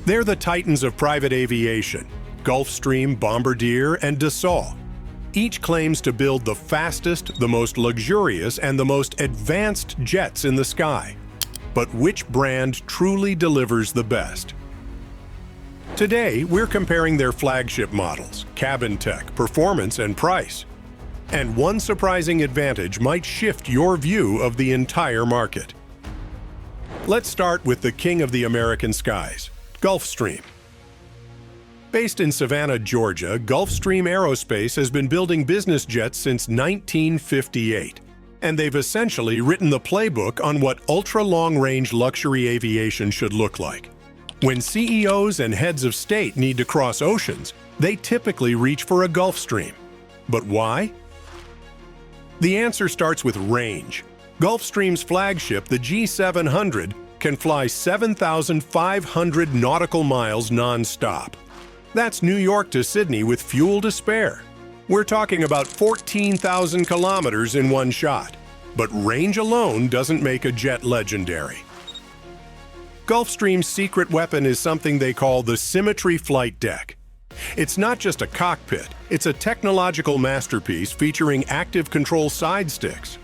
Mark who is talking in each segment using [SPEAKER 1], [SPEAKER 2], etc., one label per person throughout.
[SPEAKER 1] They're the titans of private aviation: Gulfstream, Bombardier, and Dassault. Each claims to build the fastest, the most luxurious, and the most advanced jets in the sky. But which brand truly delivers the best? Today, we're comparing their flagship models, cabin tech, performance, and price. And one surprising advantage might shift your view of the entire market. Let's start with the king of the American skies, Gulfstream. Based in Savannah, Georgia, Gulfstream Aerospace has been building business jets since 1958, and they've essentially written the playbook on what ultra-long-range luxury aviation should look like. When CEOs and heads of state need to cross oceans, they typically reach for a Gulfstream. But why? The answer starts with range. Gulfstream's flagship, the G700, can fly 7,500 nautical miles non-stop. That's New York to Sydney with fuel to spare. We're talking about 14,000 kilometers in one shot. But range alone doesn't make a jet legendary. Gulfstream's secret weapon is something they call the Symmetry Flight Deck. It's not just a cockpit, it's a technological masterpiece featuring active control side sticks,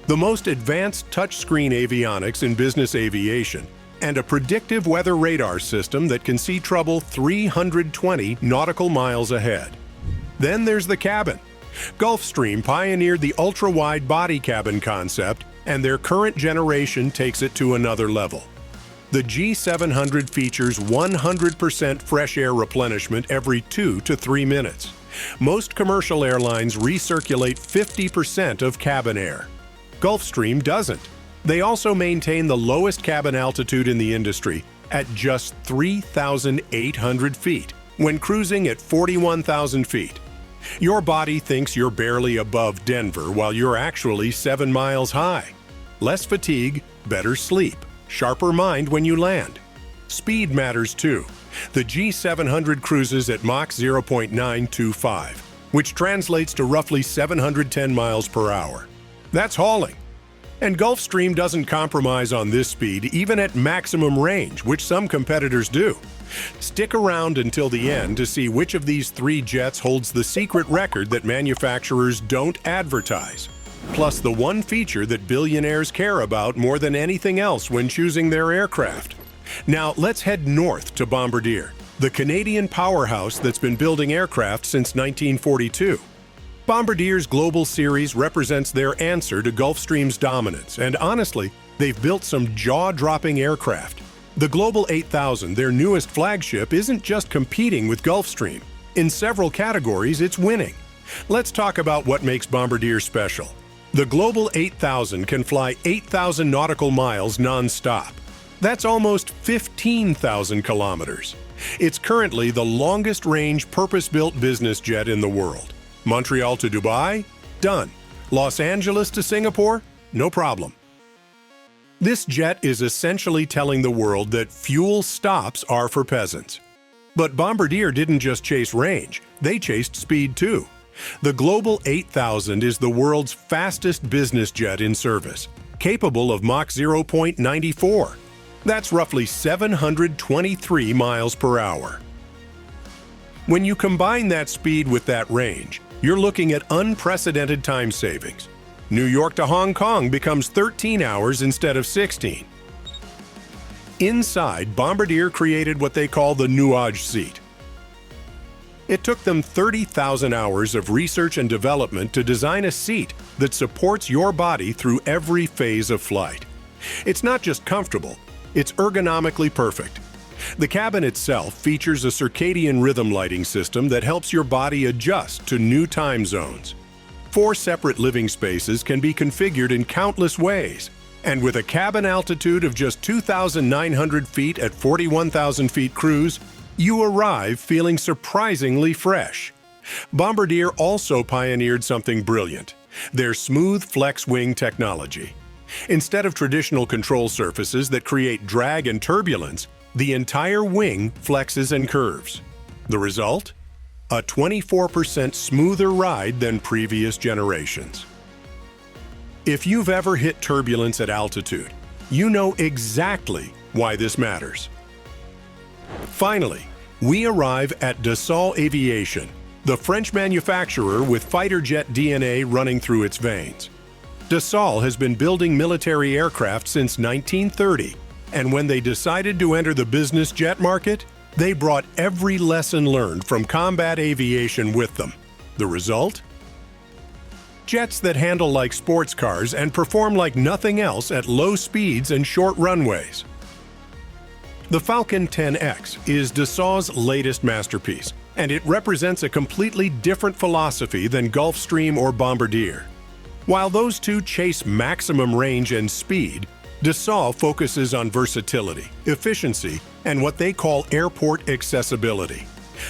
[SPEAKER 1] the most advanced touchscreen avionics in business aviation, and a predictive weather radar system that can see trouble 320 nautical miles ahead. Then there's the cabin. Gulfstream pioneered the ultra-wide body cabin concept, and their current generation takes it to another level. The G700 features 100% fresh air replenishment every 2 to 3 minutes. Most commercial airlines recirculate 50% of cabin air. Gulfstream doesn't. They also maintain the lowest cabin altitude in the industry at just 3,800 feet when cruising at 41,000 feet. Your body thinks you're barely above Denver while you're actually 7 miles high. Less fatigue, better sleep, sharper mind when you land. Speed matters too. The G700 cruises at Mach 0.925, which translates to roughly 710 miles per hour. That's hauling. And Gulfstream doesn't compromise on this speed even at maximum range, which some competitors do. Stick around until the end to see which of these 3 jets holds the secret record that manufacturers don't advertise. Plus the one feature that billionaires care about more than anything else when choosing their aircraft. Now let's head north to Bombardier, the Canadian powerhouse that's been building aircraft since 1942. Bombardier's Global Series represents their answer to Gulfstream's dominance, and honestly, they've built some jaw-dropping aircraft. The Global 8000, their newest flagship, isn't just competing with Gulfstream. In several categories, it's winning. Let's talk about what makes Bombardier special. The Global 8000 can fly 8,000 nautical miles non-stop. That's almost 15,000 kilometers. It's currently the longest-range purpose-built business jet in the world. Montreal to Dubai? Done. Los Angeles to Singapore? No problem. This jet is essentially telling the world that fuel stops are for peasants. But Bombardier didn't just chase range, they chased speed too. The Global 8000 is the world's fastest business jet in service, capable of Mach 0.94. That's roughly 723 miles per hour. When you combine that speed with that range, you're looking at unprecedented time savings. New York to Hong Kong becomes 13 hours instead of 16. Inside, Bombardier created what they call the Nuage seat. It took them 30,000 hours of research and development to design a seat that supports your body through every phase of flight. It's not just comfortable, it's ergonomically perfect. The cabin itself features a circadian rhythm lighting system that helps your body adjust to new time zones. 4 separate living spaces can be configured in countless ways, and with a cabin altitude of just 2,900 feet at 41,000 feet cruise, you arrive feeling surprisingly fresh. Bombardier also pioneered something brilliant: their smooth flex wing technology. Instead of traditional control surfaces that create drag and turbulence, the entire wing flexes and curves. The result? A 24% smoother ride than previous generations. If you've ever hit turbulence at altitude, you know exactly why this matters. Finally, we arrive at Dassault Aviation, the French manufacturer with fighter jet DNA running through its veins. Dassault has been building military aircraft since 1930, and when they decided to enter the business jet market, they brought every lesson learned from combat aviation with them. The result? Jets that handle like sports cars and perform like nothing else at low speeds and short runways. The Falcon 10X is Dassault's latest masterpiece, and it represents a completely different philosophy than Gulfstream or Bombardier. While those two chase maximum range and speed, Dassault focuses on versatility, efficiency, and what they call airport accessibility.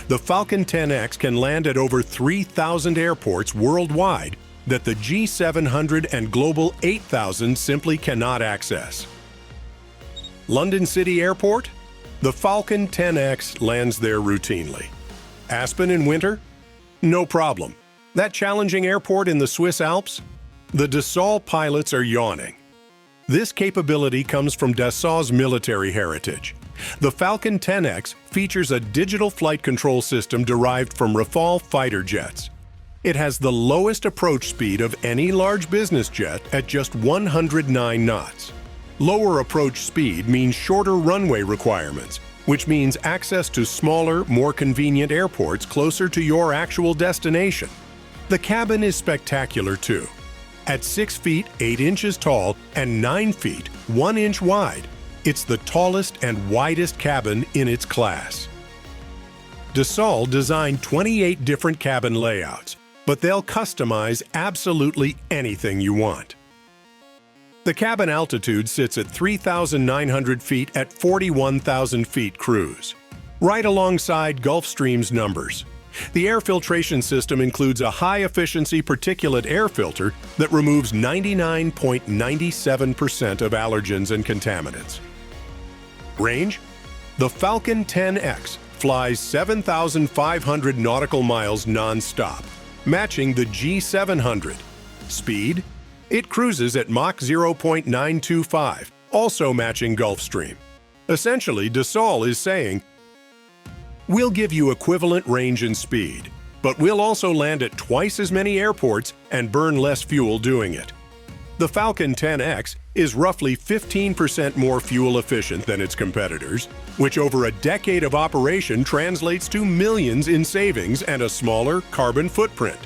[SPEAKER 1] The Falcon 10X can land at over 3,000 airports worldwide that the G700 and Global 8000 simply cannot access. London City Airport? The Falcon 10X lands there routinely. Aspen in winter? No problem. That challenging airport in the Swiss Alps? The Dassault pilots are yawning. This capability comes from Dassault's military heritage. The Falcon 10X features a digital flight control system derived from Rafale fighter jets. It has the lowest approach speed of any large business jet at just 109 knots. Lower approach speed means shorter runway requirements, which means access to smaller, more convenient airports closer to your actual destination. The cabin is spectacular too. At 6 feet 8 inches tall and 9 feet 1 inch wide, it's the tallest and widest cabin in its class. Dassault designed 28 different cabin layouts, but they'll customize absolutely anything you want. The cabin altitude sits at 3,900 feet at 41,000 feet cruise, right alongside Gulfstream's numbers. The air filtration system includes a high-efficiency particulate air filter that removes 99.97% of allergens and contaminants. Range? The Falcon 10X flies 7,500 nautical miles non-stop, matching the G700. Speed? It cruises at Mach 0.925, also matching Gulfstream. Essentially, Dassault is saying, we'll give you equivalent range and speed, but we'll also land at twice as many airports and burn less fuel doing it. The Falcon 10X is roughly 15% more fuel efficient than its competitors, which over a decade of operation translates to millions in savings and a smaller carbon footprint.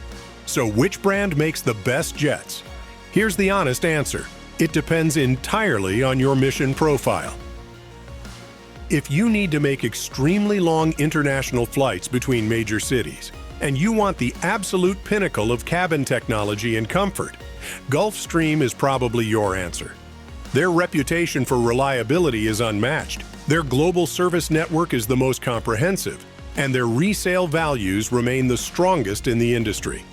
[SPEAKER 1] So which brand makes the best jets? Here's the honest answer. It depends entirely on your mission profile. If you need to make extremely long international flights between major cities, and you want the absolute pinnacle of cabin technology and comfort, Gulfstream is probably your answer. Their reputation for reliability is unmatched, their global service network is the most comprehensive, and their resale values remain the strongest in the industry.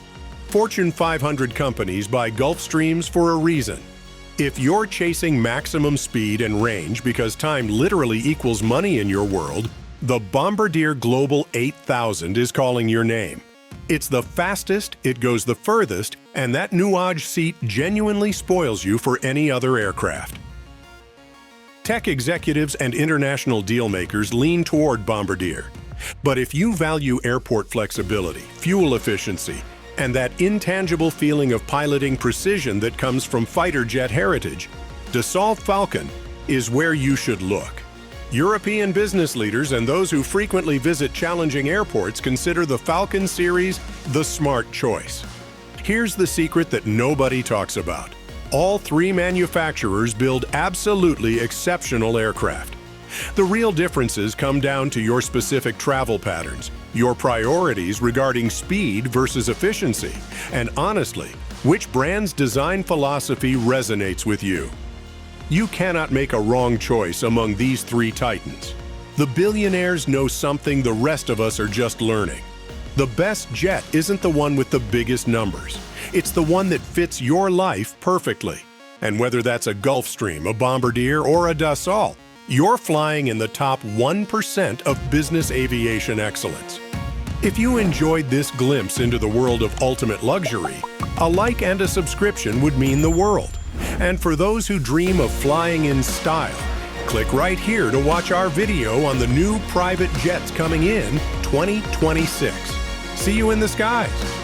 [SPEAKER 1] Fortune 500 companies buy Gulfstreams for a reason. If you're chasing maximum speed and range because time literally equals money in your world, the Bombardier Global 8000 is calling your name. It's the fastest, it goes the furthest, and that nuage seat genuinely spoils you for any other aircraft. Tech executives and international dealmakers lean toward Bombardier. But if you value airport flexibility, fuel efficiency, and that intangible feeling of piloting precision that comes from fighter jet heritage, Dassault Falcon is where you should look. European business leaders and those who frequently visit challenging airports consider the Falcon series the smart choice. Here's the secret that nobody talks about. All three manufacturers build absolutely exceptional aircraft. The real differences come down to your specific travel patterns, your priorities regarding speed versus efficiency, and honestly, which brand's design philosophy resonates with you. You cannot make a wrong choice among these three titans. The billionaires know something the rest of us are just learning. The best jet isn't the one with the biggest numbers. It's the one that fits your life perfectly. And whether that's a Gulfstream, a Bombardier, or a Dassault, you're flying in the top 1% of business aviation excellence. If you enjoyed this glimpse into the world of ultimate luxury, a like and a subscription would mean the world. And for those who dream of flying in style, click right here to watch our video on the new private jets coming in 2026. See you in the skies.